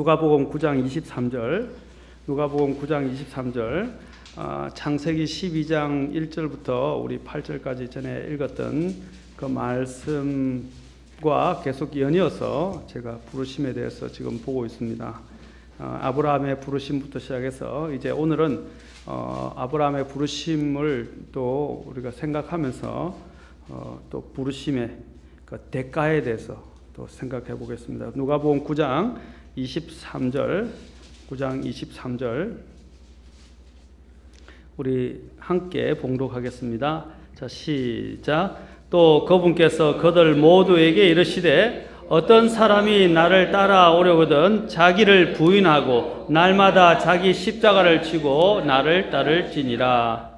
누가복음 9장 23절, 누가복음 9장 23절, 창세기 12장 1절부터 우리 8절까지 전에 읽었던 그 말씀과 계속 연이어서 제가 부르심에 대해서 지금 보고 있습니다. 아브라함의 부르심부터 시작해서 이제 오늘은 아브라함의 부르심을 또 우리가 생각하면서 또 부르심의 그 대가에 대해서 또 생각해 보겠습니다. 누가복음 9장 23절, 9장 23절 우리 함께 봉독하겠습니다. 자, 시작. 또 그분께서 그들 모두에게 이르시되 어떤 사람이 나를 따라오려거든 자기를 부인하고 날마다 자기 십자가를 지고 나를 따를지니라.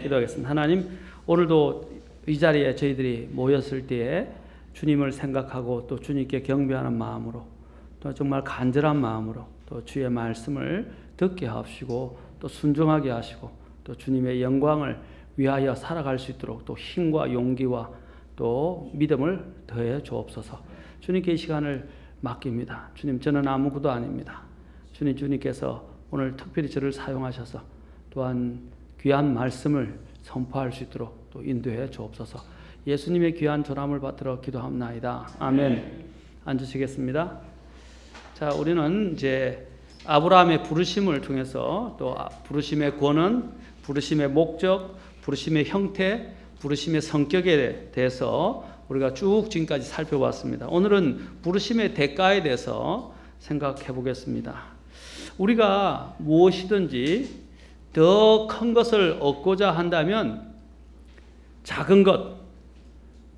기도하겠습니다. 하나님, 오늘도 이 자리에 저희들이 모였을 때에 주님을 생각하고 또 주님께 경배하는 마음으로 또 정말 간절한 마음으로 또 주의 말씀을 듣게 하시고 또 순종하게 하시고 또 주님의 영광을 위하여 살아갈 수 있도록 또 힘과 용기와 또 믿음을 더해 주옵소서. 주님께 이 시간을 맡깁니다. 주님, 저는 아무것도 아닙니다. 주님께서 오늘 특별히 저를 사용하셔서 또한 귀한 말씀을 선포할 수 있도록 또 인도해 주옵소서. 예수님의 귀한 전함을 받들어 기도합나이다. 아멘. 앉으시겠습니다. 자, 우리는 이제 아브라함의 부르심을 통해서 또 부르심의 권한, 부르심의 목적, 부르심의 형태, 부르심의 성격에 대해서 우리가 쭉 지금까지 살펴봤습니다. 오늘은 부르심의 대가에 대해서 생각해 보겠습니다. 우리가 무엇이든지 더 큰 것을 얻고자 한다면 작은 것,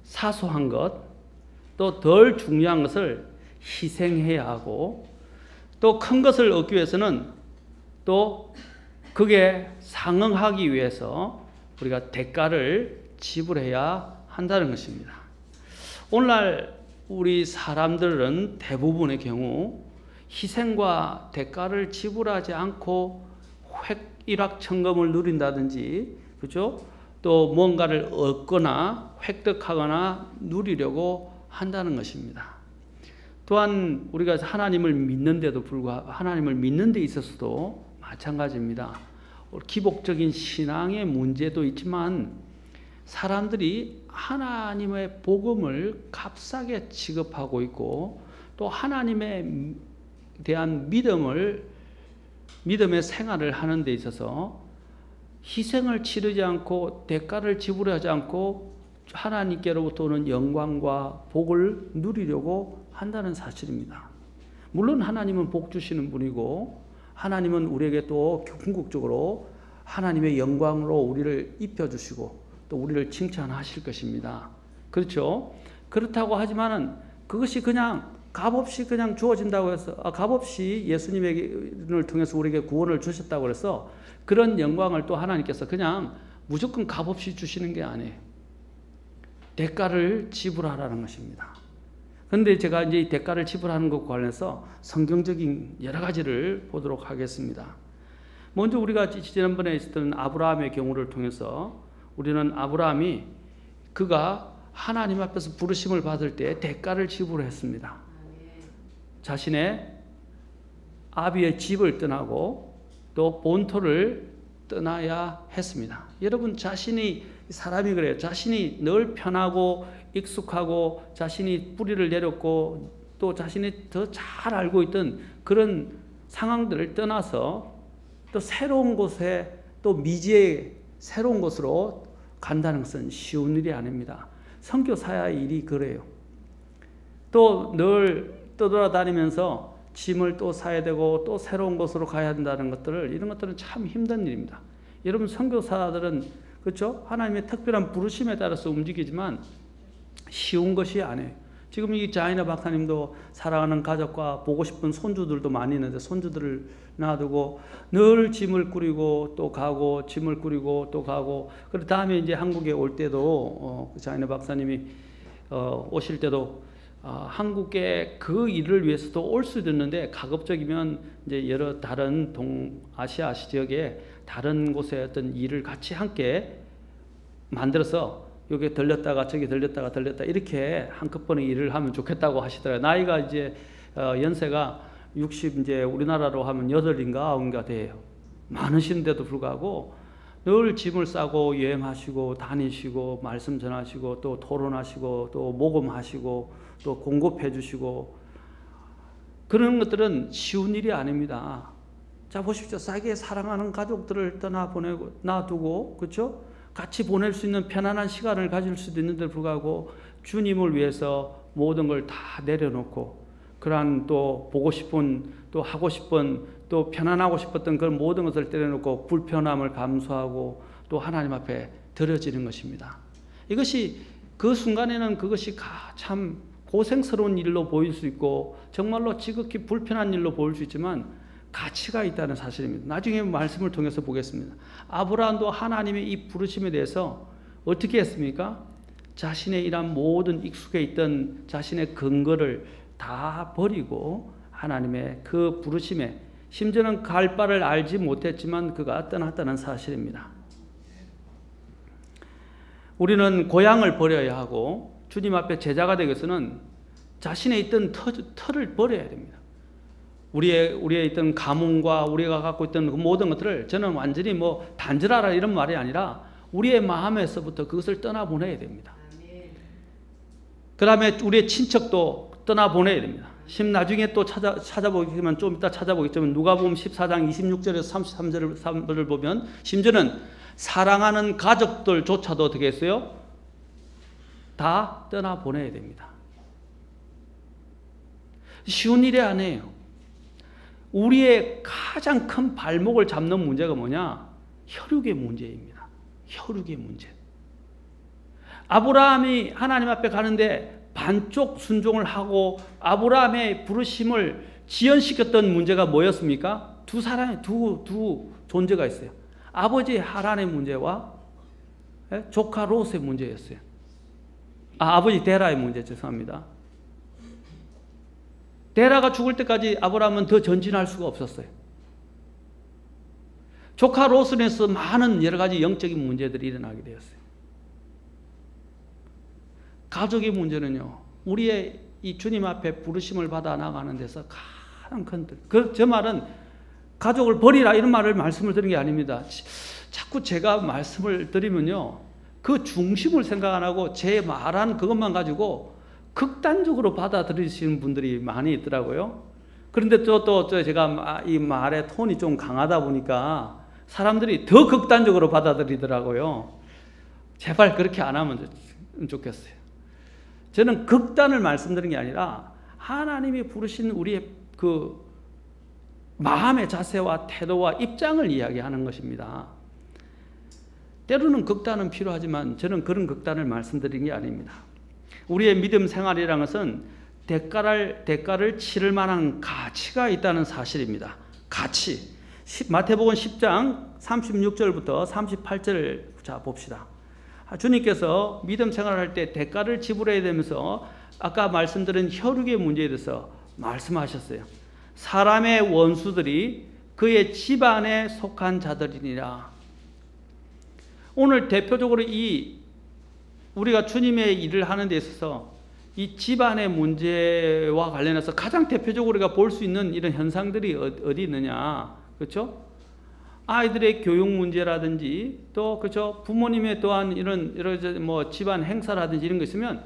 사소한 것, 또 덜 중요한 것을 희생해야 하고 또 큰 것을 얻기 위해서는 또 그게 상응하기 위해서 우리가 대가를 지불해야 한다는 것입니다. 오늘날 우리 사람들은 대부분의 경우 희생과 대가를 지불하지 않고 일확천금을 누린다든지, 그렇죠? 또 뭔가를 얻거나 획득하거나 누리려고 한다는 것입니다. 또한 우리가 하나님을 믿는데도 불구하고 하나님을 믿는 데 있어서도 마찬가지입니다. 기복적인 신앙의 문제도 있지만 사람들이 하나님의 복음을 값싸게 취급하고 있고 또 하나님에 대한 믿음의 생활을 하는 데 있어서 희생을 치르지 않고 대가를 지불하지 않고 하나님께로부터 오는 영광과 복을 누리려고 한다는 사실입니다. 물론 하나님은 복 주시는 분이고 하나님은 우리에게 또 궁극적으로 하나님의 영광으로 우리를 입혀주시고 또 우리를 칭찬하실 것입니다. 그렇죠? 그렇다고 하지만은 그것이 그냥 값없이 그냥 주어진다고 해서 값없이 예수님을 통해서 우리에게 구원을 주셨다고 해서 그런 영광을 또 하나님께서 그냥 무조건 값없이 주시는 게 아니에요. 대가를 지불하라는 것입니다. 그런데 제가 이제 이 대가를 지불하는 것과 관련해서 성경적인 여러 가지를 보도록 하겠습니다. 먼저 우리가 지난번에 있었던 아브라함의 경우를 통해서 우리는 아브라함이 그가 하나님 앞에서 부르심을 받을 때 대가를 지불했습니다. 자신의 아비의 집을 떠나고 또 본토를 떠나야 했습니다. 여러분, 사람이 그래요. 자신이 늘 편하고 익숙하고 자신이 뿌리를 내렸고 또 자신이 더 잘 알고 있던 그런 상황들을 떠나서 또 새로운 곳에 또 미지의 새로운 곳으로 간다는 것은 쉬운 일이 아닙니다. 선교사의 일이 그래요. 또 늘 떠돌아다니면서 짐을 또 사야 되고 또 새로운 곳으로 가야 한다는 것들을 이런 것들은 참 힘든 일입니다. 여러분, 선교사들은 그렇죠? 하나님의 특별한 부르심에 따라서 움직이지만 쉬운 것이 아니에요. 지금 이 자이나 박사님도 사랑하는 가족과 보고 싶은 손주들도 많이 있는데 손주들을 놔두고 늘 짐을 꾸리고 또 가고 짐을 꾸리고 또 가고 그 다음에 이제 한국에 올 때도 자이나 박사님이 오실 때도 한국에 그 일을 위해서도 올 수도 있는데 가급적이면 이제 여러 다른 동아시아 지역에 다른 곳에 어떤 일을 같이 함께 만들어서 여기 들렸다가 저기 들렸다가 이렇게 한꺼번에 일을 하면 좋겠다고 하시더라고요. 나이가 이제 연세가 이제 우리나라로 하면 8인가 9인가 돼요. 많으신데도 불구하고 늘 짐을 싸고 여행하시고 다니시고 말씀 전하시고 또 토론하시고 또 모금하시고 또 공급해 주시고 그런 것들은 쉬운 일이 아닙니다. 자 보십시오. 싸게 사랑하는 가족들을 떠나보내고 놔두고 그렇죠? 같이 보낼 수 있는 편안한 시간을 가질 수도 있는데 불구하고 주님을 위해서 모든 걸 다 내려놓고 그러한 또 보고 싶은 또 하고 싶은 또 편안하고 싶었던 그런 모든 것을 내려놓고 불편함을 감수하고 또 하나님 앞에 드려지는 것입니다. 이것이 그 순간에는 그것이 참 고생스러운 일로 보일 수 있고 정말로 지극히 불편한 일로 보일 수 있지만 가치가 있다는 사실입니다. 나중에 말씀을 통해서 보겠습니다. 아브라함도 하나님의 이 부르심에 대해서 어떻게 했습니까? 자신의 이런 모든 익숙해 있던 자신의 근거를 다 버리고 하나님의 그 부르심에 심지어는 갈 바를 알지 못했지만 그가 떠났다는 사실입니다. 우리는 고향을 버려야 하고 주님 앞에 제자가 되기 위해서는 자신의 있던 터를 버려야 됩니다. 우리의 있던 가문과 우리가 갖고 있던 그 모든 것들을 저는 완전히 뭐 단절하라 이런 말이 아니라 우리의 마음에서부터 그것을 떠나보내야 됩니다. 그 다음에 우리의 친척도 떠나보내야 됩니다. 나중에 또 찾아보겠지만 좀 이따 찾아보겠지만 누가복음 14장 26절에서 33절을 보면 심지어는 사랑하는 가족들조차도 어떻게 했어요? 다 떠나보내야 됩니다. 쉬운 일이 아니에요. 우리의 가장 큰 발목을 잡는 문제가 뭐냐? 혈육의 문제입니다. 혈육의 문제. 아브라함이 하나님 앞에 가는데 반쪽 순종을 하고 아브라함의 부르심을 지연시켰던 문제가 뭐였습니까? 두 존재가 있어요. 아버지 하란의 문제와 조카 롯의 문제였어요. 아버지 데라의 문제, 죄송합니다. 데라가 죽을 때까지 아브라함은 더 전진할 수가 없었어요. 조카 롯을 해서 많은 여러 가지 영적인 문제들이 일어나게 되었어요. 가족의 문제는요, 우리의 이 주님 앞에 부르심을 받아 나가는 데서 가장 큰 저 말은 가족을 버리라 이런 말씀을 드린 게 아닙니다. 자꾸 제가 말씀을 드리면요, 그 중심을 생각 안 하고 제 말한 그것만 가지고 극단적으로 받아들이시는 분들이 많이 있더라고요. 그런데 또 제가 이 말의 톤이 좀 강하다 보니까 사람들이 더 극단적으로 받아들이더라고요. 제발 그렇게 안 하면 좋겠어요. 저는 극단을 말씀드린 게 아니라 하나님이 부르신 우리의 그 마음의 자세와 태도와 입장을 이야기하는 것입니다. 때로는 극단은 필요하지만 저는 그런 극단을 말씀드린 게 아닙니다. 우리의 믿음 생활이라는 것은 대가를 치를 만한 가치가 있다는 사실입니다. 가치. 마태복음 10장 36절부터 38절을 자 봅시다. 주님께서 믿음 생활할 때 대가를 지불해야 되면서 아까 말씀드린 혈육의 문제에 대해서 말씀하셨어요. 사람의 원수들이 그의 집안에 속한 자들이니라. 오늘 대표적으로 우리가 주님의 일을 하는 데 있어서 이 집안의 문제와 관련해서 가장 대표적으로 우리가 볼 수 있는 이런 현상들이 어디 있느냐, 그렇죠? 아이들의 교육 문제라든지 또 그렇죠, 부모님의 또한 이런 뭐 집안 행사라든지 이런 거 있으면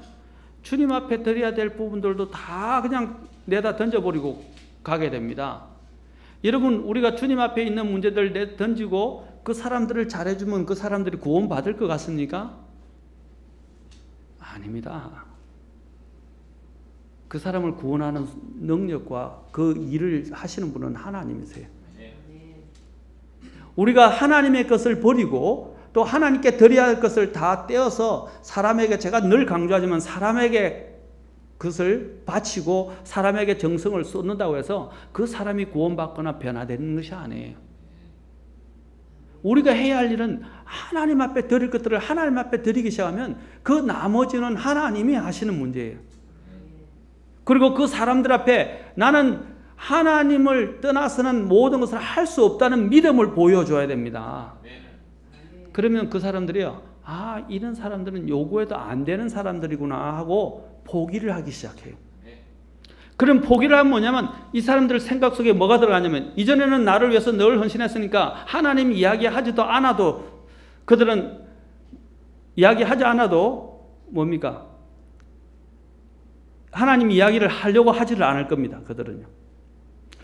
주님 앞에 드려야 될 부분들도 다 그냥 내다 던져버리고 가게 됩니다. 여러분, 우리가 주님 앞에 있는 문제들 던지고 그 사람들을 잘해주면 그 사람들이 구원받을 것 같습니까? 아닙니다. 그 사람을 구원하는 능력과 그 일을 하시는 분은 하나님이세요. 우리가 하나님의 것을 버리고 또 하나님께 드려야 할 것을 다 떼어서 사람에게, 제가 늘 강조하지만 사람에게 그것을 바치고 사람에게 정성을 쏟는다고 해서 그 사람이 구원받거나 변화되는 것이 아니에요. 우리가 해야 할 일은 하나님 앞에 드릴 것들을 하나님 앞에 드리기 시작하면 그 나머지는 하나님이 하시는 문제예요. 그리고 그 사람들 앞에 나는 하나님을 떠나서는 모든 것을 할 수 없다는 믿음을 보여줘야 됩니다. 그러면 그 사람들이요, 이런 사람들은 요구해도 안 되는 사람들이구나 하고 포기를 하기 시작해요. 그런 포기를 하면 뭐냐면 이 사람들 생각 속에 뭐가 들어가냐면 이전에는 나를 위해서 늘 헌신했으니까 하나님 이야기하지도 않아도 그들은 이야기하지 않아도 뭡니까? 하나님 이야기를 하려고 하지를 않을 겁니다. 그들은요.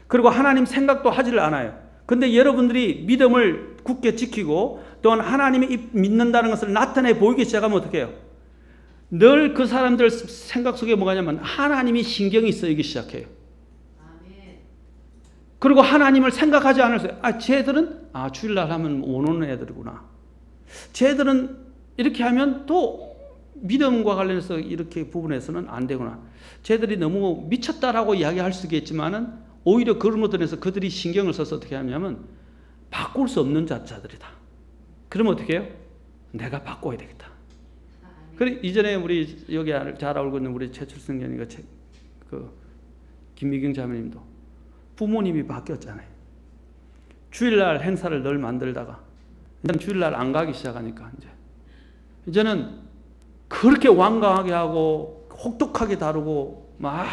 그리고 하나님 생각도 하지를 않아요. 근데 여러분들이 믿음을 굳게 지키고 또한 하나님이 믿는다는 것을 나타내 보이기 시작하면 어떻게 해요? 늘 그 사람들 생각 속에 뭐가냐면 하나님이 신경이 쓰이기 시작해요. 그리고 하나님을 생각하지 않았어요. 쟤들은 주일날 하면 못 오는 애들이구나. 쟤들은 이렇게 하면 또 믿음과 관련해서 이렇게 부분에서는 안 되구나. 쟤들이 너무 미쳤다라고 이야기할 수 있겠지만은 오히려 그런 것들에서 그들이 신경을 써서 어떻게 하냐면 바꿀 수 없는 자들이다. 그러면 어떻게 해요? 내가 바꿔야 되겠다. 그래 이전에 우리 여기 잘 알고 있는 우리 최철승 연이가 그 김미경 자매님도 부모님이 바뀌었잖아요. 주일날 행사를 늘 만들다가 이제는 주일날 안 가기 시작하니까 이제는 그렇게 완강하게 하고 혹독하게 다루고 막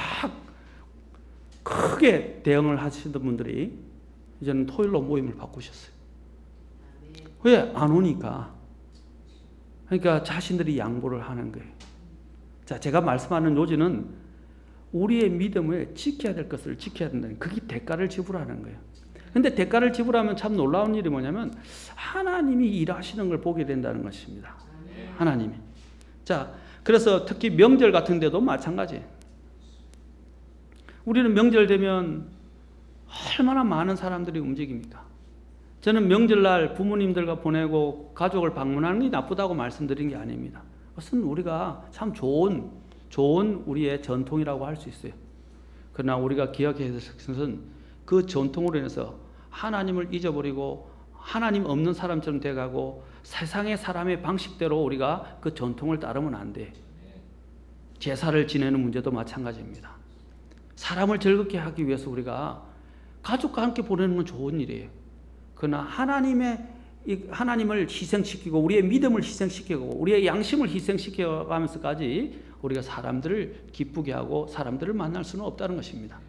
크게 대응을 하시던 분들이 이제는 토요일로 모임을 바꾸셨어요. 왜? 안 오니까. 그러니까 자신들이 양보를 하는 거예요. 자, 제가 말씀하는 요지는 우리의 믿음을 지켜야 될 것을 지켜야 된다는 그게 대가를 지불하는 거예요. 근데 대가를 지불하면 참 놀라운 일이 뭐냐면 하나님이 일하시는 걸 보게 된다는 것입니다. 하나님이. 자, 그래서 특히 명절 같은 데도 마찬가지예요. 우리는 명절 되면 얼마나 많은 사람들이 움직입니까? 저는 명절날 부모님들과 보내고 가족을 방문하는 게 나쁘다고 말씀드린 게 아닙니다. 그것은 우리가 참 좋은 우리의 전통이라고 할 수 있어요. 그러나 우리가 기억해야 될 것은 그 전통으로 인해서 하나님을 잊어버리고 하나님 없는 사람처럼 돼가고 세상의 사람의 방식대로 우리가 그 전통을 따르면 안 돼. 제사를 지내는 문제도 마찬가지입니다. 사람을 즐겁게 하기 위해서 우리가 가족과 함께 보내는 건 좋은 일이에요. 그러나 하나님을 희생시키고 우리의 믿음을 희생시키고 우리의 양심을 희생시켜가면서까지 우리가 사람들을 기쁘게 하고 사람들을 만날 수는 없다는 것입니다.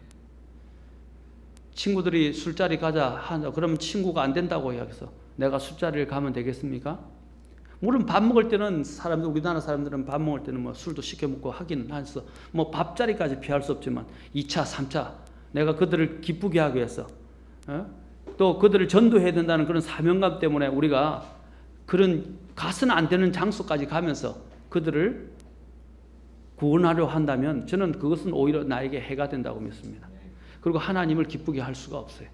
친구들이 술자리 가자 하자 그러면 친구가 안 된다고 해서 내가 술자리를 가면 되겠습니까? 물론 밥 먹을 때는 우리나라 사람들은 밥 먹을 때는 뭐 술도 시켜 먹고 하긴 해서 뭐 밥자리까지 피할 수 없지만 2차, 3차 내가 그들을 기쁘게 하기 위해서 또 그들을 전도해야 된다는 그런 사명감 때문에 우리가 그런 가서는 안 되는 장소까지 가면서 그들을 구원하려 한다면 저는 그것은 오히려 나에게 해가 된다고 믿습니다. 그리고 하나님을 기쁘게 할 수가 없어요.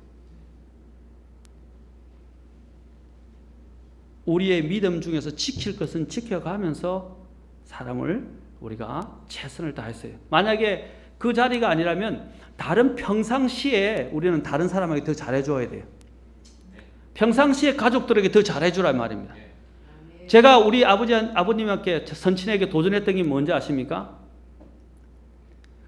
우리의 믿음 중에서 지킬 것은 지켜가면서 사람을 우리가 최선을 다했어요. 만약에 그 자리가 아니라면 다른 평상시에 우리는 다른 사람에게 더 잘해줘야 돼요. 평상시에 가족들에게 더 잘해주란 말입니다. 제가 우리 아버님께 선친에게 도전했던 게 뭔지 아십니까?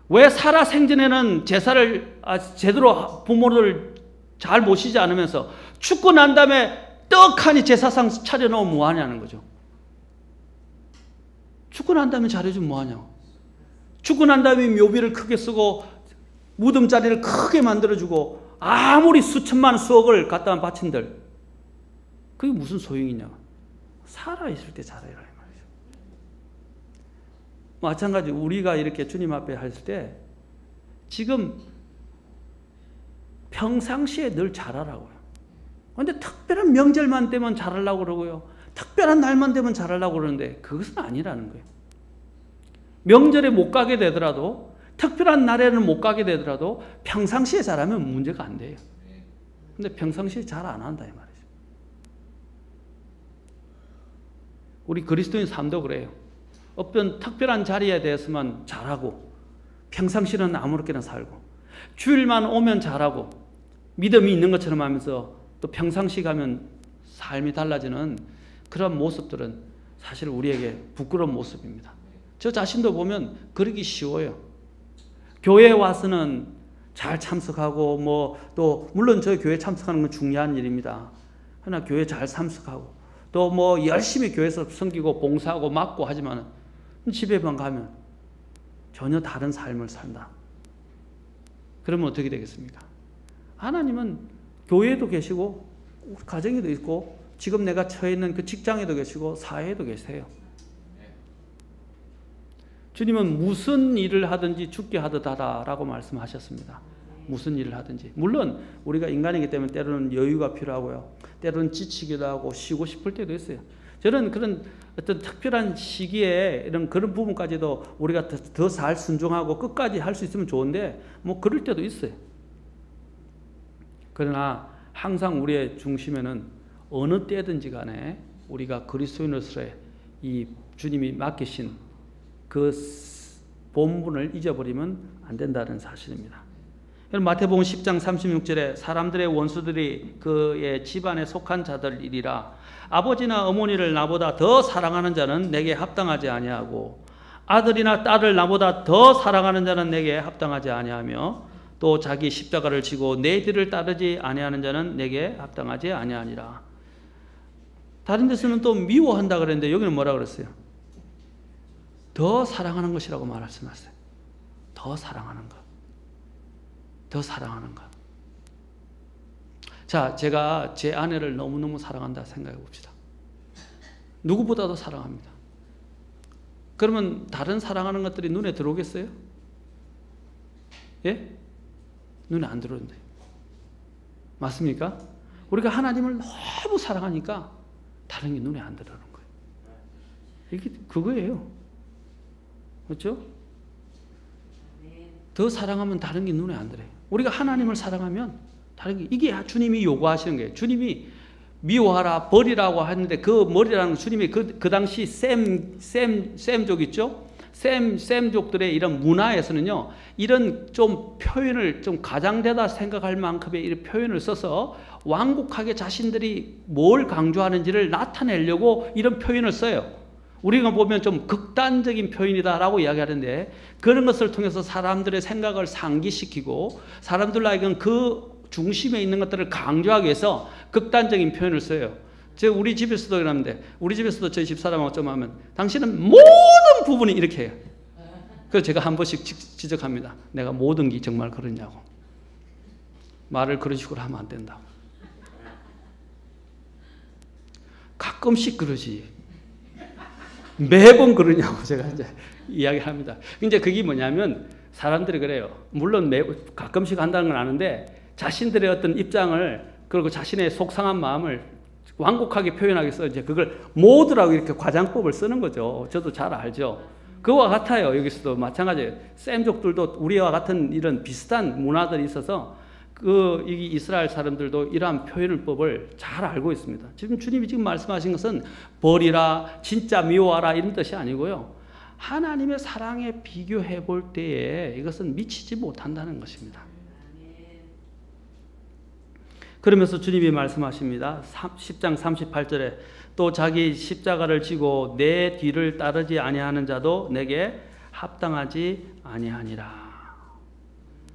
왜 살아생전에는 제사를 제대로 부모를 잘 모시지 않으면서 죽고 난 다음에 떡하니 제사상 차려놓으면 뭐하냐는 거죠. 죽고 난 다음에 잘해주면 뭐하냐고. 죽고 난 다음에 묘비를 크게 쓰고 무덤 자리를 크게 만들어주고 아무리 수천만 수억을 갖다 바친들 그게 무슨 소용이냐. 살아있을 때 잘해라 이 말이죠. 마찬가지 우리가 이렇게 주님 앞에 할 때 지금 평상시에 늘 잘하라고요. 그런데 특별한 명절만 되면 잘하려고 그러고요. 특별한 날만 되면 잘하려고 그러는데 그것은 아니라는 거예요. 명절에 못 가게 되더라도 특별한 날에는 못 가게 되더라도 평상시에 잘하면 문제가 안 돼요. 근데 평상시에 잘 안 한다 이 말이죠. 우리 그리스도인 삶도 그래요. 어떤 특별한 자리에 대해서만 잘하고 평상시는 아무렇게나 살고 주일만 오면 잘하고 믿음이 있는 것처럼 하면서 또 평상시 가면 삶이 달라지는 그런 모습들은 사실 우리에게 부끄러운 모습입니다. 저 자신도 보면 그러기 쉬워요. 교회에 와서는 잘 참석하고 뭐 또 물론 저 교회 참석하는 건 중요한 일입니다. 그러나 교회 잘 참석하고 또 뭐 열심히 교회에서 섬기고 봉사하고 맡고 하지만 집에만 가면 전혀 다른 삶을 산다. 그러면 어떻게 되겠습니까? 하나님은 교회에도 계시고 가정에도 있고 지금 내가 처해 있는 그 직장에도 계시고 사회에도 계세요. 주님은 무슨 일을 하든지 죽게 하듯 하다라고 말씀하셨습니다. 무슨 일을 하든지. 물론 우리가 인간이기 때문에 때로는 여유가 필요하고요. 때로는 지치기도 하고 쉬고 싶을 때도 있어요. 저는 그런 어떤 특별한 시기에 이런 그런 부분까지도 우리가 더 잘 순종하고 끝까지 할 수 있으면 좋은데 뭐 그럴 때도 있어요. 그러나 항상 우리의 중심에는 어느 때든지 간에 우리가 그리스도인으로서의 이 주님이 맡기신 그 본분을 잊어버리면 안 된다는 사실입니다. 마태복음 10장 36절에 사람들의 원수들이 그의 집안에 속한 자들이라 아버지나 어머니를 나보다 더 사랑하는 자는 내게 합당하지 아니하고 아들이나 딸을 나보다 더 사랑하는 자는 내게 합당하지 아니하며 또 자기 십자가를 지고 내 뒤를 따르지 아니하는 자는 내게 합당하지 아니하니라. 다른 데서는 또 미워한다 그랬는데 여기는 뭐라 그랬어요? 더 사랑하는 것이라고 말씀하셨어요. 더 사랑하는 것. 더 사랑하는 것. 자, 제가 제 아내를 너무너무 사랑한다 생각해 봅시다. 누구보다도 사랑합니다. 그러면 다른 사랑하는 것들이 눈에 들어오겠어요? 예? 눈에 안 들어오는데. 맞습니까? 우리가 하나님을 너무 사랑하니까 다른 게 눈에 안 들어오는 거예요. 이게 그거예요. 그렇죠? 더 사랑하면 다른 게 눈에 안 들어요. 우리가 하나님을 사랑하면 다른 게 이게 주님이 요구하시는 거예요. 주님이 미워하라 버리라고 하는데 그 머리라는 주님이 그 당시 셈족 있죠? 셈족들의 이런 문화에서는요, 이런 좀 표현을 좀 가장되다 생각할 만큼의 이런 표현을 써서 완곡하게 자신들이 뭘 강조하는지를 나타내려고 이런 표현을 써요. 우리가 보면 좀 극단적인 표현이다라고 이야기하는데 그런 것을 통해서 사람들의 생각을 상기시키고 사람들 하여금 그 중심에 있는 것들을 강조하기 위해서 극단적인 표현을 써요. 우리 집에서도 그러는데 우리 집에서도 저희 집사람하고 좀 하면 당신은 모든 부분이 이렇게 해요. 그래서 제가 한 번씩 지적합니다. 내가 모든 게 정말 그러냐고. 말을 그런 식으로 하면 안 된다고. 가끔씩 그러지. 매번 그러냐고 제가 이제 이야기합니다. 이제 그게 뭐냐면 사람들이 그래요. 물론 가끔씩 한다는 건 아는데 자신들의 어떤 입장을 그리고 자신의 속상한 마음을 완곡하게 표현하기 위해서 이제 그걸 모두라고 이렇게 과장법을 쓰는 거죠. 저도 잘 알죠. 그와 같아요. 여기서도 마찬가지예요. 셈족들도 우리와 같은 이런 비슷한 문화들이 있어서 이 이스라엘 사람들도 이러한 표현법을 잘 알고 있습니다. 지금 주님이 지금 말씀하신 것은 버리라, 진짜 미워하라 이런 뜻이 아니고요. 하나님의 사랑에 비교해 볼 때에 이것은 미치지 못한다는 것입니다. 그러면서 주님이 말씀하십니다. 10장 38절에 또 자기 십자가를 지고 내 뒤를 따르지 아니하는 자도 내게 합당하지 아니하니라.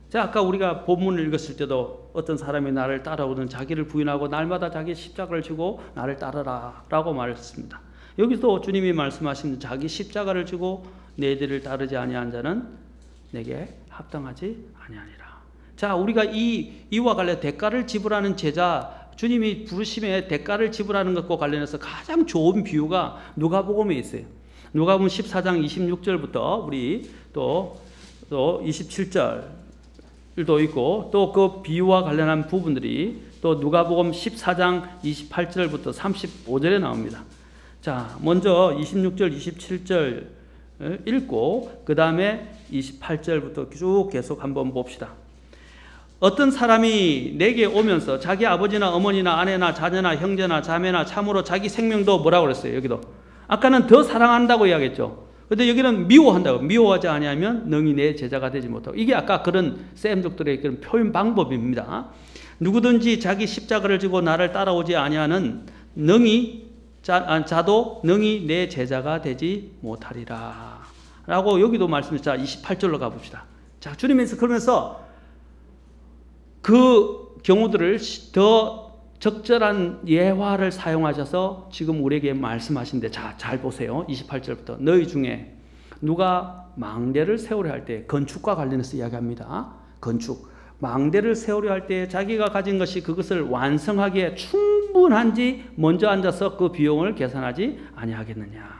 자, 아까 우리가 본문을 읽었을 때도 어떤 사람이 나를 따라오든 자기를 부인하고 날마다 자기 십자가를 지고 나를 따르라 라고 말했습니다. 여기서 주님이 말씀하신 자기 십자가를 지고 내 뒤를 따르지 아니한 자는 내게 합당하지 아니하니라. 자, 우리가 이와 관련 대가를 지불하는 제자, 주님이 부르심에 대가를 지불하는 것과 관련해서 가장 좋은 비유가 누가복음에 있어요. 누가복음 14장 26절부터 우리 또 27절도 있고 또 그 비유와 관련한 부분들이 또 누가복음 14장 28절부터 35절에 나옵니다. 자, 먼저 26절, 27절 읽고 그 다음에 28절부터 쭉 계속 한번 봅시다. 어떤 사람이 내게 오면서 자기 아버지나 어머니나 아내나 자녀나 형제나 자매나 참으로 자기 생명도 뭐라고 그랬어요? 여기도 아까는 더 사랑한다고 이야기했죠. 근데 여기는 미워한다고. 미워하지 아니하면 능히 내 제자가 되지 못하고. 이게 아까 그런 셈족들의 그런 표현 방법입니다. 누구든지 자기 십자가를 지고 나를 따라오지 아니하는 자도 능히 내 제자가 되지 못하리라 라고 여기도 말씀했죠. 28절로 가봅시다. 자, 주님께서 그러면서 그 경우들을 더 적절한 예화를 사용하셔서 지금 우리에게 말씀하신데, 자, 잘 보세요. 28절부터 너희 중에 누가 망대를 세우려 할 때 건축과 관련해서 이야기합니다. 건축. 망대를 세우려 할 때 자기가 가진 것이 그것을 완성하기에 충분한지 먼저 앉아서 그 비용을 계산하지 아니하겠느냐.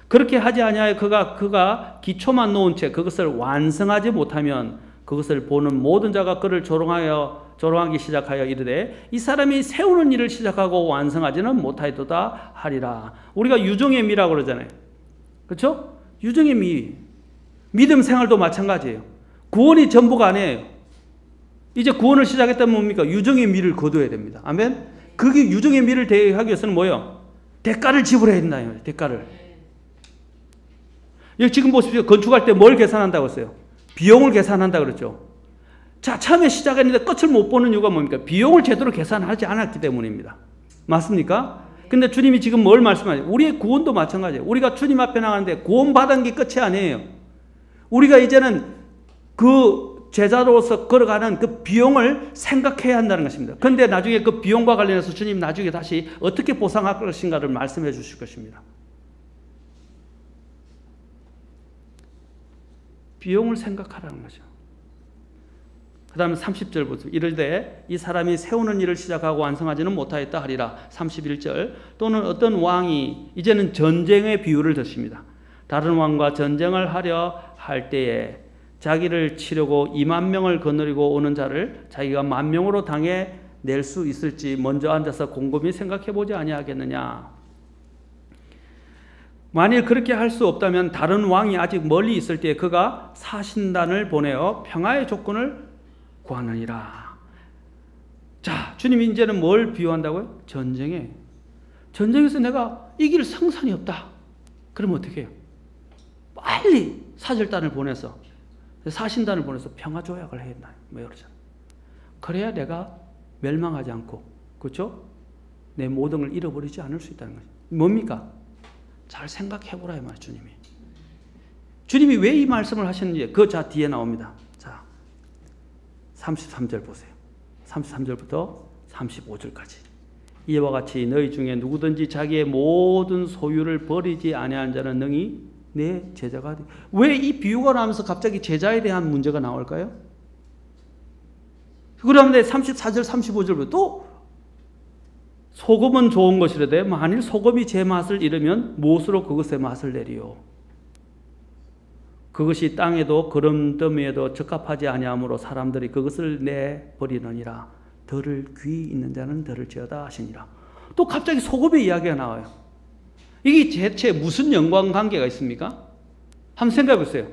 그렇게 하지 아니하여 그가 기초만 놓은 채 그것을 완성하지 못하면 그것을 보는 모든 자가 그를 조롱하기 시작하여 이르되 이 사람이 세우는 일을 시작하고 완성하지는 못하였도다 하리라. 우리가 유종의 미라고 그러잖아요. 그렇죠? 유종의 미. 믿음 생활도 마찬가지예요. 구원이 전부가 아니에요. 이제 구원을 시작했다면 뭡니까? 유종의 미를 거둬야 됩니다. 아멘? 그게 유종의 미를 대하기 위해서는 뭐예요? 대가를 지불해야 된다. 대가를. 여기 지금 보십시오. 건축할 때 뭘 계산한다고 했어요? 비용을 계산한다고 그랬죠. 자, 처음에 시작했는데 끝을 못 보는 이유가 뭡니까? 비용을 제대로 계산하지 않았기 때문입니다. 맞습니까? 근데 주님이 지금 뭘 말씀하세요? 우리의 구원도 마찬가지예요. 우리가 주님 앞에 나가는데 구원받은 게 끝이 아니에요. 우리가 이제는 그 제자로서 걸어가는 그 비용을 생각해야 한다는 것입니다. 그런데 나중에 그 비용과 관련해서 주님 나중에 다시 어떻게 보상할 것인가를 말씀해 주실 것입니다. 비용을 생각하라는 거죠. 그 다음에 30절부터 이르되 이 사람이 세우는 일을 시작하고 완성하지는 못하였다 하리라. 31절 또는 어떤 왕이 이제는 전쟁의 비유를 드십니다. 다른 왕과 전쟁을 하려 할 때에 자기를 치려고 2만 명을 거느리고 오는 자를 자기가 1만 명으로 당해 낼 수 있을지 먼저 앉아서 곰곰이 생각해 보지 아니하겠느냐. 만일 그렇게 할 수 없다면 다른 왕이 아직 멀리 있을 때 그가 사신단을 보내어 평화의 조건을 구하느니라. 자, 주님이 이제는 뭘 비유한다고요? 전쟁에. 전쟁에서 내가 이길 성산이 없다. 그러면 어떻게 해요? 빨리 사절단을 보내서 사신단을 보내서 평화 조약을 해야 된다. 뭐 이러잖아요. 그래야 내가 멸망하지 않고, 그렇죠? 내 모든 걸 잃어버리지 않을 수 있다는 거죠. 뭡니까? 잘 생각해보라 이 말 주님이. 주님이 왜 이 말씀을 하셨는지 그 자 뒤에 나옵니다. 자, 33절 보세요. 33절부터 35절까지. 이와 같이 너희 중에 누구든지 자기의 모든 소유를 버리지 아니한 자는 능히 내 제자가 돼. 왜 이 비유가 나오면서 갑자기 제자에 대한 문제가 나올까요? 그런데 34절 35절부터 또 소금은 좋은 것이라되 만일 소금이 제 맛을 잃으면 무엇으로 그것의 맛을 내리요. 그것이 땅에도 거름더미에도 적합하지 아니하므로 사람들이 그것을 내버리느니라. 덜을 귀 있는 자는 들을지어다 하시니라. 또 갑자기 소금의 이야기가 나와요. 이게 대체 무슨 연관관계가 있습니까? 한번 생각해 보세요.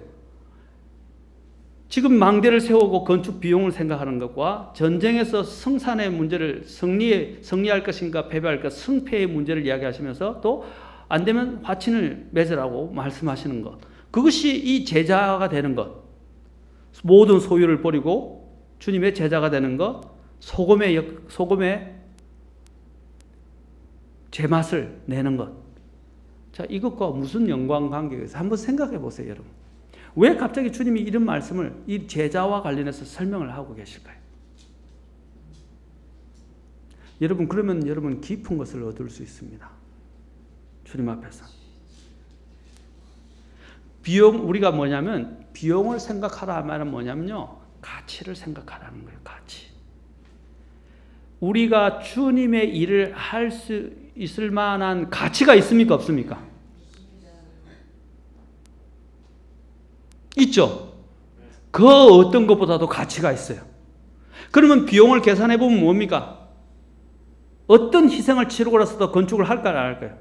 지금 망대를 세우고 건축 비용을 생각하는 것과 전쟁에서 성산의 문제를 승리할 것인가 패배할 것, 승패의 문제를 이야기하시면서 또 안 되면 화친을 맺으라고 말씀하시는 것. 그것이 이 제자가 되는 것. 모든 소유를 버리고 주님의 제자가 되는 것. 소금의 제맛을 내는 것. 자, 이것과 무슨 연관관계가 있어요? 한번 생각해 보세요, 여러분. 왜 갑자기 주님이 이런 말씀을 이 제자와 관련해서 설명을 하고 계실까요? 여러분, 그러면 여러분 깊은 것을 얻을 수 있습니다. 주님 앞에서. 우리가 뭐냐면, 비용을 생각하라 말은 뭐냐면요, 가치를 생각하라는 거예요, 가치. 우리가 주님의 일을 할 수 있을 만한 가치가 있습니까, 없습니까? 있죠. 그 어떤 것보다도 가치가 있어요. 그러면 비용을 계산해 보면 뭡니까? 어떤 희생을 치르고라서도 건축을 할까요, 안 할까요?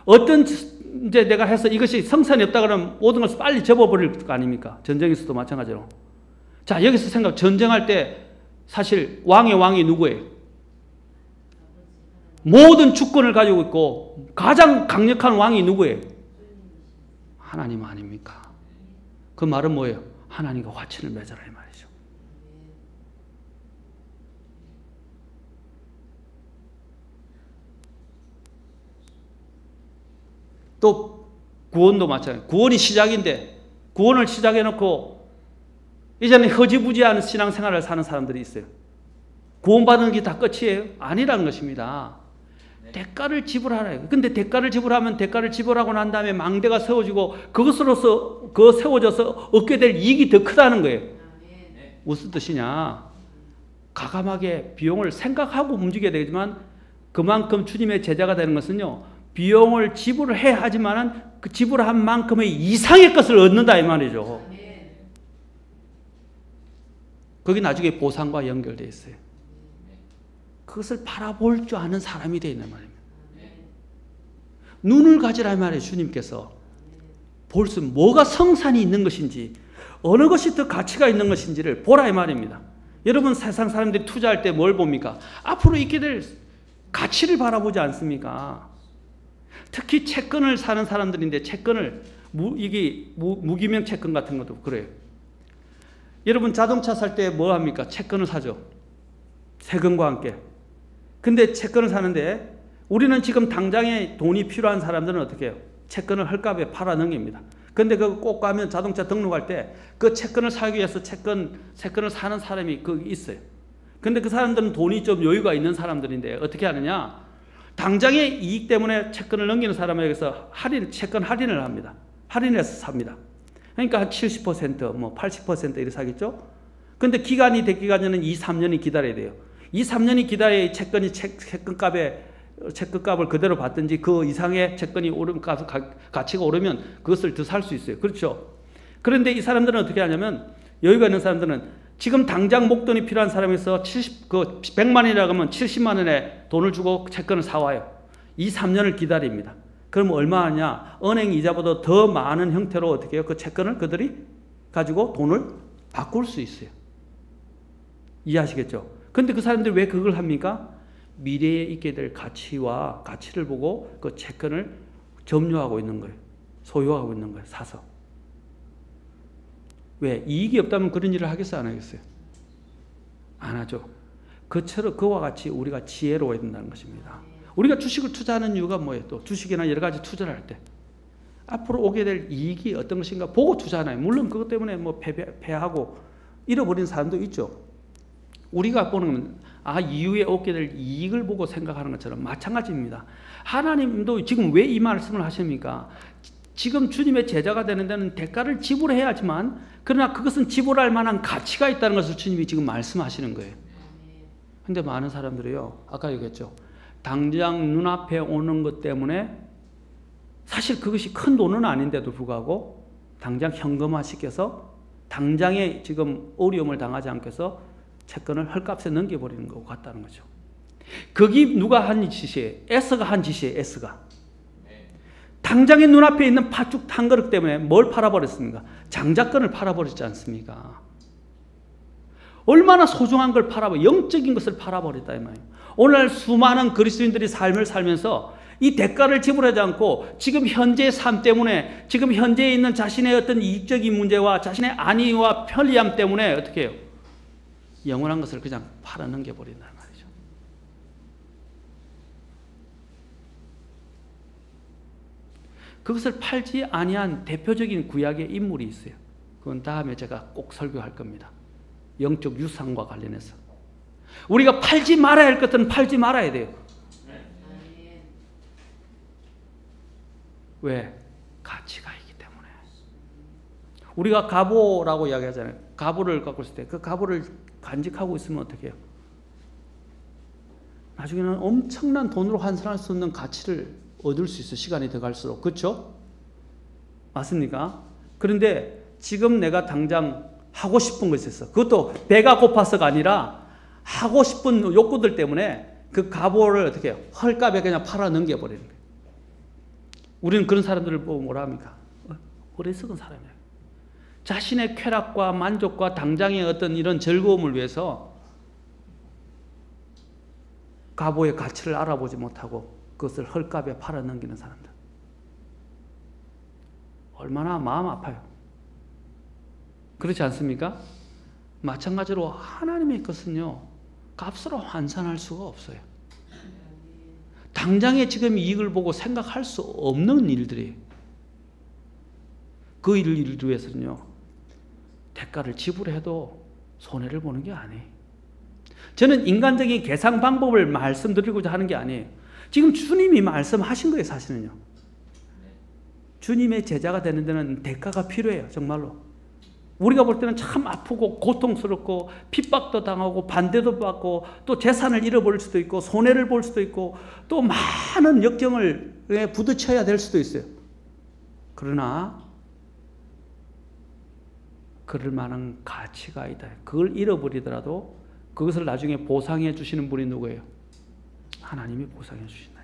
어떤 이제 내가 해서 이것이 성산이 없다 그러면 모든 것을 빨리 접어버릴 거 아닙니까? 전쟁에서도 마찬가지로. 자, 여기서 전쟁할 때 사실 왕의 왕이 누구예요? 모든 주권을 가지고 있고 가장 강력한 왕이 누구예요? 하나님 아닙니까? 그 말은 뭐예요? 하나님과 화친을 맺어라 이 말이죠. 또 구원도 마찬가지예요. 구원이 시작인데 구원을 시작해놓고 이제는 허지부지한 신앙생활을 사는 사람들이 있어요. 구원받는 게 다 끝이에요? 아니라는 것입니다. 대가를 지불하라. 근데 대가를 지불하면 대가를 지불하고 난 다음에 망대가 세워지고 그것으로서 세워져서 얻게 될 이익이 더 크다는 거예요. 무슨 뜻이냐? 과감하게 비용을 생각하고 움직여야 되지만 그만큼 주님의 제자가 되는 것은요, 비용을 지불을 해야 하지만은 그 지불한 만큼의 이상의 것을 얻는다 이 말이죠. 그게 나중에 보상과 연결되어 있어요. 그것을 바라볼 줄 아는 사람이 되어 있는 말입니다. 눈을 가지라 말이에요. 주님께서 볼 수 뭐가 성산이 있는 것인지, 어느 것이 더 가치가 있는 것인지를 보라 이 말입니다. 여러분, 세상 사람들이 투자할 때 뭘 봅니까? 앞으로 있게 될 가치를 바라보지 않습니까? 특히 채권을 사는 사람들인데, 채권을 이게 무기명 채권 같은 것도 그래요. 여러분, 자동차 살 때 뭐 합니까? 채권을 사죠. 세금과 함께. 근데 채권을 사는데 우리는 지금 당장에 돈이 필요한 사람들은 어떻게 해요? 채권을 헐값에 팔아 넘깁니다. 근데 그거 꼭 가면 자동차 등록할 때 그 채권을 사기 위해서 채권을 사는 사람이 거기 있어요. 근데 그 사람들은 돈이 좀 여유가 있는 사람들인데 어떻게 하느냐? 당장의 이익 때문에 채권을 넘기는 사람에게서 채권 할인을 합니다. 할인해서 삽니다. 그러니까 한 70%, 뭐 80% 이렇게 사겠죠? 근데 기간이 되기 전에는 2, 3년이 기다려야 돼요. 2, 3년이 기다려야 채권이 채권값을 그대로 받든지 그 이상의 채권이 가치가 오르면 그것을 더 살 수 있어요. 그렇죠? 그런데 이 사람들은 어떻게 하냐면, 여유가 있는 사람들은 지금 당장 목돈이 필요한 사람에서 100만 원이라고 하면 70만 원에 돈을 주고 채권을 사와요. 2, 3년을 기다립니다. 그럼 얼마 하냐? 은행 이자보다 더 많은 형태로 어떻게 해요? 그 채권을 그들이 가지고 돈을 바꿀 수 있어요. 이해하시겠죠? 근데 그 사람들이 왜 그걸 합니까? 미래에 있게 될 가치를 보고 그 채권을 점유하고 있는 거예요. 소유하고 있는 거예요. 사서. 왜? 이익이 없다면 그런 일을 하겠어요? 안 하겠어요? 안 하죠. 그와 같이 우리가 지혜로워야 된다는 것입니다. 우리가 주식을 투자하는 이유가 뭐예요? 또 주식이나 여러 가지 투자를 할 때 앞으로 오게 될 이익이 어떤 것인가 보고 투자하나요? 물론 그것 때문에 뭐 패하고 잃어버린 사람도 있죠. 우리가 보는 이후에 오게 될 이익을 보고 생각하는 것처럼 마찬가지입니다. 하나님도 지금 왜 이 말씀을 하십니까? 지금 주님의 제자가 되는 데는 대가를 지불해야 하지만, 그러나 그것은 지불할 만한 가치가 있다는 것을 주님이 지금 말씀하시는 거예요. 근데 많은 사람들이요, 아까 얘기했죠. 당장 눈앞에 오는 것 때문에 사실 그것이 큰 돈은 아닌데도 불구하고 당장 현금화 시켜서 당장에 지금 어려움을 당하지 않게 해서 채권을 헐값에 넘겨버리는 것 같다는 거죠. 그게 누가 한 짓이에요? S가 한 짓이에요. S가. 당장에 눈앞에 있는 팥죽 한 그릇 때문에 뭘 팔아버렸습니까? 장자권을 팔아버렸지 않습니까? 얼마나 소중한 걸 영적인 것을 팔아버렸다 이 말이에요. 오늘 수많은 그리스도인들이 삶을 살면서 이 대가를 지불하지 않고 지금 현재의 삶 때문에, 지금 현재에 있는 자신의 어떤 이익적인 문제와 자신의 안위와 편리함 때문에 어떻게 해요? 영원한 것을 그냥 팔아넘겨버린다는 말이죠. 그것을 팔지 아니한 대표적인 구약의 인물이 있어요. 그건 다음에 제가 꼭 설교할 겁니다. 영적 유산과 관련해서. 우리가 팔지 말아야 할 것들은 팔지 말아야 돼요. 왜? 가치가 있기 때문에. 우리가 갑오라고 이야기하잖아요. 갑오를 갖고 있을 때 그 갑오를 간직하고 있으면 어떻게 해요? 나중에는 엄청난 돈으로 환산할 수 없는 가치를 얻을 수 있어요. 시간이 더 갈수록. 그렇죠? 맞습니까? 그런데 지금 내가 당장 하고 싶은 것이 있어. 그것도 배가 고파서가 아니라 하고 싶은 욕구들 때문에 그 갑오를 어떻게 해요? 헐값에 그냥 팔아 넘겨버리는 거예요. 우리는 그런 사람들을 보고 뭐라 합니까? 어리석은 사람이에요. 자신의 쾌락과 만족과 당장의 어떤 이런 즐거움을 위해서 갑오의 가치를 알아보지 못하고 그것을 헐값에 팔아넘기는 사람들. 얼마나 마음 아파요. 그렇지 않습니까? 마찬가지로 하나님의 것은요, 값으로 환산할 수가 없어요. 당장에 지금 이익을 보고 생각할 수 없는 일들이에요. 그 일을 위해서는요, 대가를 지불해도 손해를 보는 게 아니에요. 저는 인간적인 계산 방법을 말씀드리고자 하는 게 아니에요. 지금 주님이 말씀하신 거예요, 사실은요. 주님의 제자가 되는 데는 대가가 필요해요, 정말로. 우리가 볼 때는 참 아프고 고통스럽고 핍박도 당하고 반대도 받고 또 재산을 잃어버릴 수도 있고 손해를 볼 수도 있고 또 많은 역경을 부딪혀야 될 수도 있어요. 그러나 그럴 만한 가치가 있다. 그걸 잃어버리더라도 그것을 나중에 보상해 주시는 분이 누구예요? 하나님이 보상해 주신다.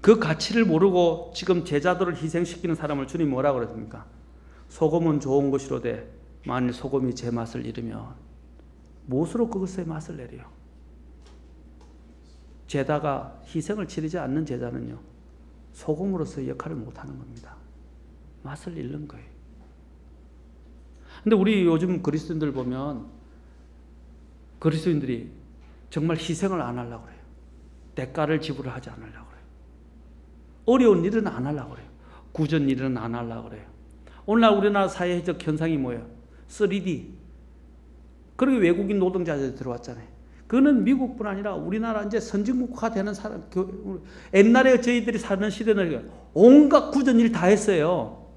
그 가치를 모르고 지금 제자들을 희생시키는 사람을 주님 뭐라고 그랬습니까? 소금은 좋은 것이로되 만일 소금이 제 맛을 잃으면 무엇으로 그것의 맛을 내려요? 제자가 희생을 치르지 않는 제자는요, 소금으로서의 역할을 못하는 겁니다. 맛을 잃는 거예요. 근데 우리 요즘 그리스도인들 보면 그리스도인들이 정말 희생을 안 하려고 그래요. 대가를 지불하지 않으려고 그래요. 어려운 일은 안 하려고 그래요. 구전 일은 안 하려고 그래요. 오늘날 우리나라 사회적 현상이 뭐예요? 3D. 그리고 외국인 노동자들이 들어왔잖아요. 그거는 미국뿐 아니라 우리나라 이제 선진국화 되는 사람, 옛날에 저희들이 사는 시대는 온갖 구전 일 다 했어요.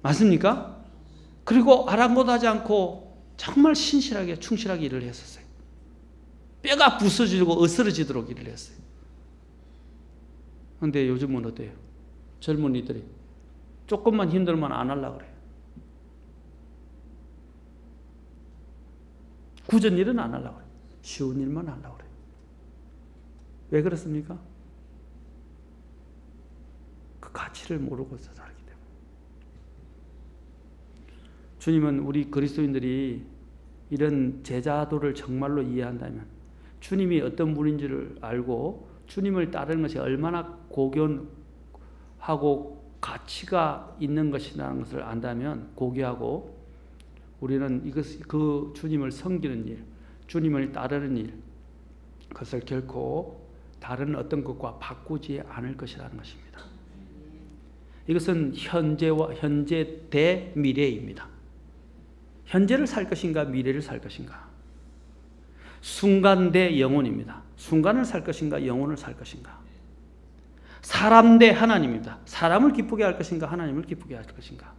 맞습니까? 그리고 아랑곳하지 않고 정말 신실하게 충실하게 일을 했었어요. 뼈가 부서지고 으스러지도록 일을 했어요. 그런데 요즘은 어때요? 젊은이들이 조금만 힘들면 안 하려고 그래요. 굳은 일은 안 하려고 그래요. 쉬운 일만 하려고 그래요. 왜 그렇습니까? 그 가치를 모르고 살기 때문에. 주님은 우리 그리스도인들이 이런 제자도를 정말로 이해한다면, 주님이 어떤 분인지를 알고 주님을 따르는 것이 얼마나 고견하고 가치가 있는 것이라는 것을 안다면, 고귀하고 우리는 그 주님을 섬기는 일, 주님을 따르는 일, 그것을 결코 다른 어떤 것과 바꾸지 않을 것이라는 것입니다. 이것은 현재 대 미래입니다. 현재를 살 것인가 미래를 살 것인가. 순간 대 영혼입니다. 순간을 살 것인가 영혼을 살 것인가. 사람 대 하나님입니다. 사람을 기쁘게 할 것인가 하나님을 기쁘게 할 것인가.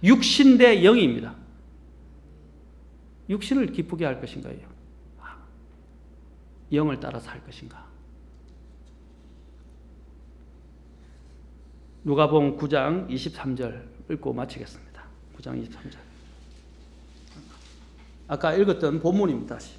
육신 대 영입니다. 육신을 기쁘게 할 것인가 영을 따라서 할 것인가. 누가복음 9장 23절 읽고 마치겠습니다. 9장 23절. 아까 읽었던 본문입니다. 다시.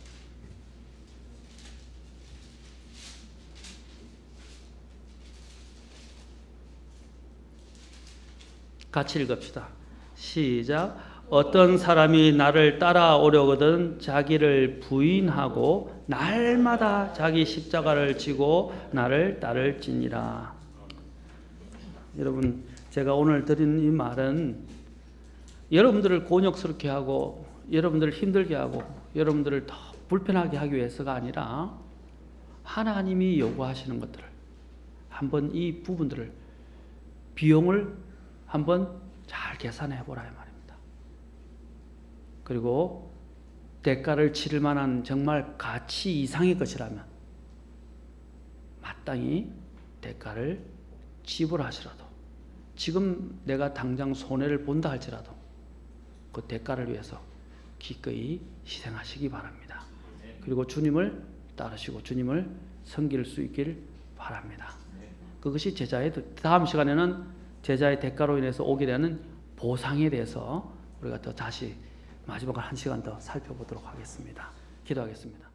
같이 읽읍시다. 시작. 어떤 사람이 나를 따라오려거든 자기를 부인하고 날마다 자기 십자가를 지고 나를 따를지니라. 여러분, 제가 오늘 드린 이 말은 여러분들을 곤욕스럽게 하고 여러분들을 힘들게 하고 여러분들을 더 불편하게 하기 위해서가 아니라 하나님이 요구하시는 것들을 한번 이 부분들을 비용을 한번 잘 계산해 보라 이 말입니다. 그리고 대가를 치를 만한 정말 가치 이상의 것이라면 마땅히 대가를 지불하시라도, 지금 내가 당장 손해를 본다 할지라도 그 대가를 위해서 기꺼이 희생하시기 바랍니다. 그리고 주님을 따르시고 주님을 섬길 수 있길 바랍니다. 그것이 제자의, 다음 시간에는 제자의 대가로 인해서 오게 되는 보상에 대해서 우리가 더 다시 마지막 한 시간 더 살펴보도록 하겠습니다. 기도하겠습니다.